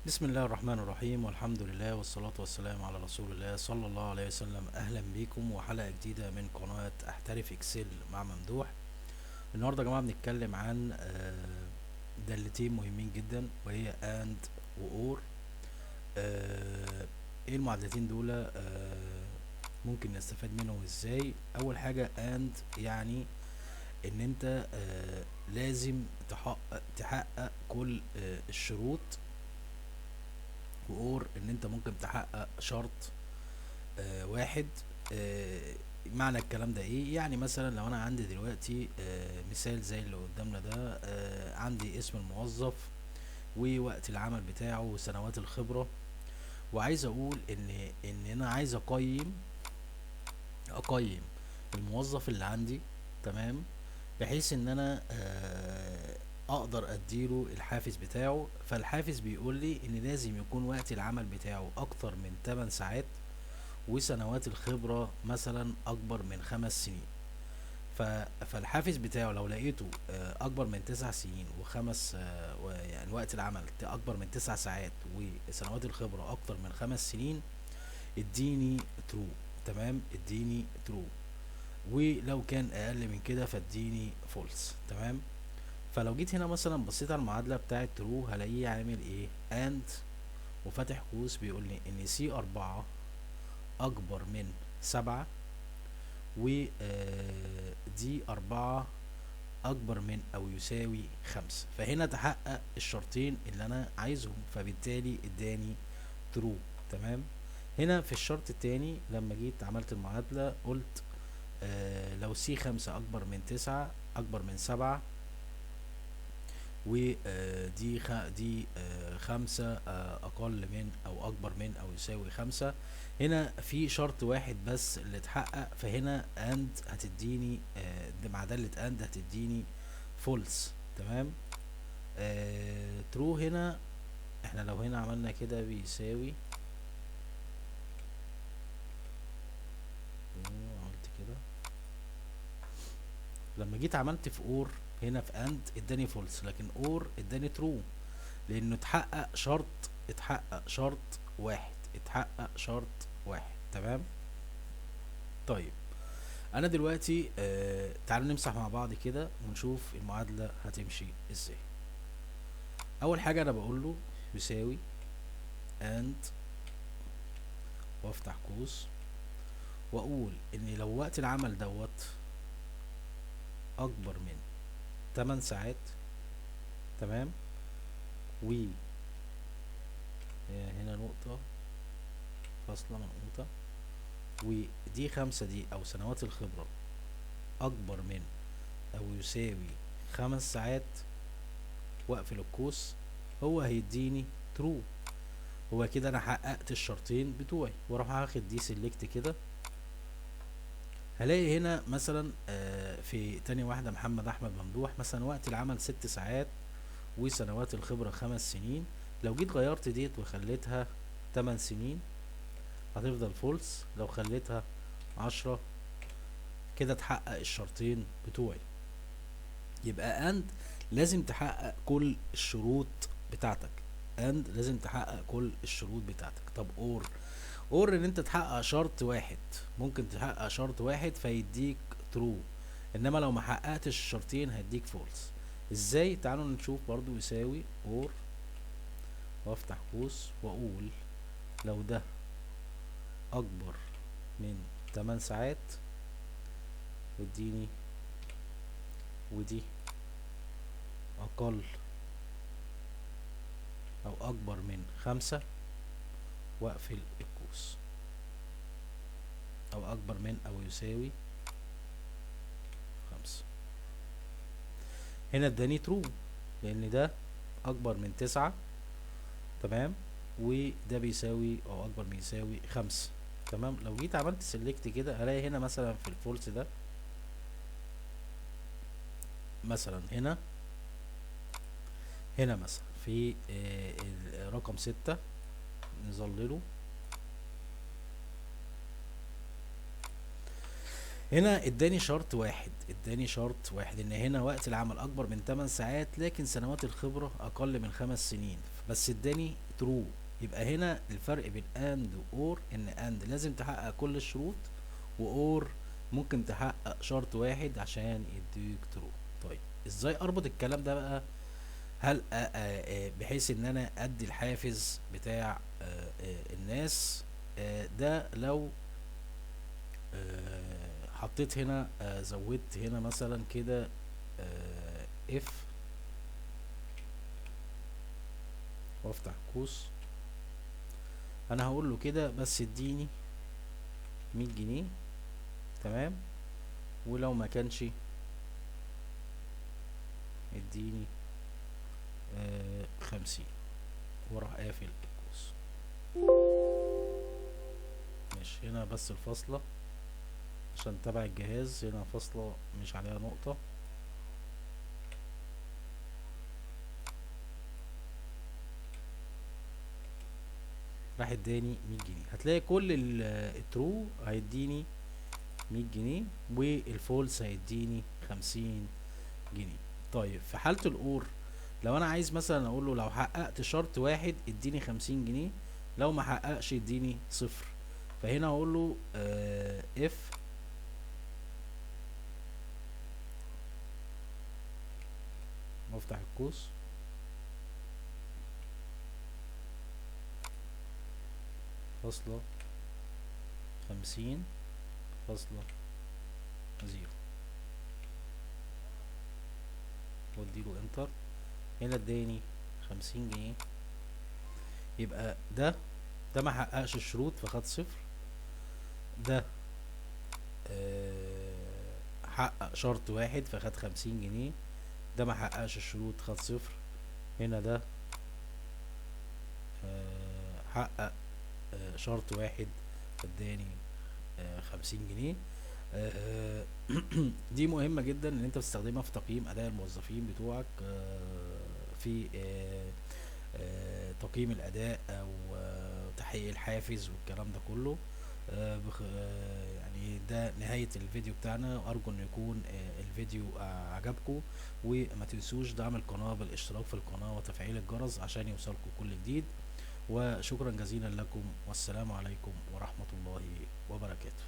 بسم الله الرحمن الرحيم، والحمد لله والصلاة والسلام على رسول الله صلى الله عليه وسلم. أهلا بيكم وحلقة جديدة من قناة أحترف إكسل مع ممدوح. النهاردة يا جماعة بنتكلم عن دالتين مهمين جدا، وهي AND وOR. ايه المعادلتين دول؟ ممكن نستفاد منهم ازاي؟ أول حاجة AND يعني ان انت لازم تحقق كل الشروط، وأور ان انت ممكن تحقق شرط واحد. آه معنى الكلام ده ايه؟ يعني مثلا لو انا عندي دلوقتي مثال زي اللي قدامنا ده، عندي اسم الموظف ووقت العمل بتاعه وسنوات الخبرة، وعايز اقول ان انا عايز اقيم الموظف اللي عندي، تمام، بحيث ان انا اقدر اديله الحافز بتاعه. فالحافز بيقول لي ان لازم يكون وقت العمل بتاعه اكتر من 8 ساعات، وسنوات الخبرة مثلا اكبر من 5 سنين. فالحافز بتاعه لو لقيته اكبر من 9 سنين وخمس يعني وقت العمل اكبر من 9 ساعات، وسنوات الخبرة اكتر من 5 سنين، اديني ترو. تمام، اديني ترو. ولو كان اقل من كده فاديني فولس. تمام. فلو جيت هنا مثلا بصيت على المعادلة بتاعة ترو، هلاقيه عامل ايه؟ اند وفتح قوس بيقول لي ان C4 اكبر من 7، و D4 اكبر من او يساوي 5. فهنا تحقق الشرطين اللي انا عايزهم، فبالتالي اداني ترو. تمام. هنا في الشرط التاني لما جيت عملت المعادلة قلت لو C5 اكبر من 9 اكبر من 7، ودي دي 5 اقل من او اكبر من او يساوي 5. هنا في شرط واحد بس اللي اتحقق، فهنا اند هتديني مع دالة اند هتديني فولس. تمام. ترو هنا، احنا لو هنا عملنا كده بيساوي، عملت كده، لما جيت عملت في اور هنا في اند اداني فولس، لكن اور اداني ترو، لانه اتحقق شرط واحد، اتحقق شرط واحد. تمام. طيب، انا دلوقتي تعالوا نمسح مع بعض كده ونشوف المعادلة هتمشي ازاي. اول حاجة انا بقول له يساوي and، وافتح قوس واقول ان لو وقت العمل دوت اكبر من 8 ساعات، تمام، و هنا نقطة فاصلة منقوطة، ودي 5 دي او سنوات الخبرة اكبر من او يساوي 5 ساعات، واقفل القوس، هو هيديني ترو. هو كده انا حققت الشرطين بتوعي، واروح اخد دي سيلكت كده. هلاقي هنا مثلا في تاني واحدة محمد احمد ممدوح، مثلا وقت العمل 6 ساعات وسنوات الخبرة 5 سنين. لو جيت غيرت ديت وخليتها 8 سنين هتفضل فولس، لو خليتها 10 كده تحقق الشرطين بتوعي. يبقى اند لازم تحقق كل الشروط بتاعتك، اند لازم تحقق كل الشروط بتاعتك. طب اور ان انت تحقق شرط واحد، ممكن تحقق شرط واحد فيديك ترو، انما لو ما حققتش الشرطين هيديك فولس. ازاي؟ تعالوا نشوف. برضو يساوي اور، وافتح قوس واقول لو ده اكبر من 8 ساعات واديني، ودي اقل او اكبر من 5، واقفل القوس، او اكبر من او يساوي 5. هنا اداني ترو لان ده اكبر من 9، تمام، وده بيساوي او اكبر من يساوي 5. تمام. لو جيت عملت سيلكت كده هلاقي هنا مثلا في الفولس ده، مثلا هنا مثلا في رقم 6 نظلله، هنا اداني شرط واحد، ان هنا وقت العمل اكبر من 8 ساعات لكن سنوات الخبرة اقل من 5 سنين، بس اداني ترو. يبقى هنا الفرق بين اند واور ان اند لازم تحقق كل الشروط، واور ممكن تحقق شرط واحد عشان يديك ترو. طيب ازاي اربط الكلام ده بقى؟ هل بحيث ان انا ادي الحافز بتاع الناس ده لو حطيت هنا زودت هنا مثلا كده اف وافتح قوس، انا هقول له كده بس اديني 100 جنيه، تمام، ولو ما كانش اديني 50، وراح قافل القوس. ماشي، هنا بس الفاصلة عشان تبع الجهاز، هنا فاصلة مش عليها نقطة. راح اداني 100 جنيه. هتلاقي كل الترو هيديني 100 جنيه، والفولس هيديني 50 جنيه. طيب في حالة الأور، لو أنا عايز مثلا أقول له لو حققت شرط واحد اديني 50 جنيه، لو ما حققش اديني صفر. فهنا أقول له اف وافتح القوس، فاصلة 50 فاصلة 0، واديله انتر. هنا اداني 50 جنيه. يبقى ده ما حققش الشروط فخد صفر، ده حقق شرط واحد فخد 50 جنيه، ده ما حققش الشروط خد صفر. هنا ده حقق شرط واحد فاداني 50 جنيه. دي مهمة جدا ان انت بتستخدمها في تقييم اداء الموظفين بتوعك، في تقييم الاداء او تحقيق الحافز والكلام ده كله. يعني ده نهاية الفيديو بتاعنا، وارجو ان يكون الفيديو عجبكم، وما تنسوش دعم القناة بالاشتراك في القناة وتفعيل الجرس عشان يوصلكم كل جديد. وشكرا جزيلا لكم، والسلام عليكم ورحمة الله وبركاته.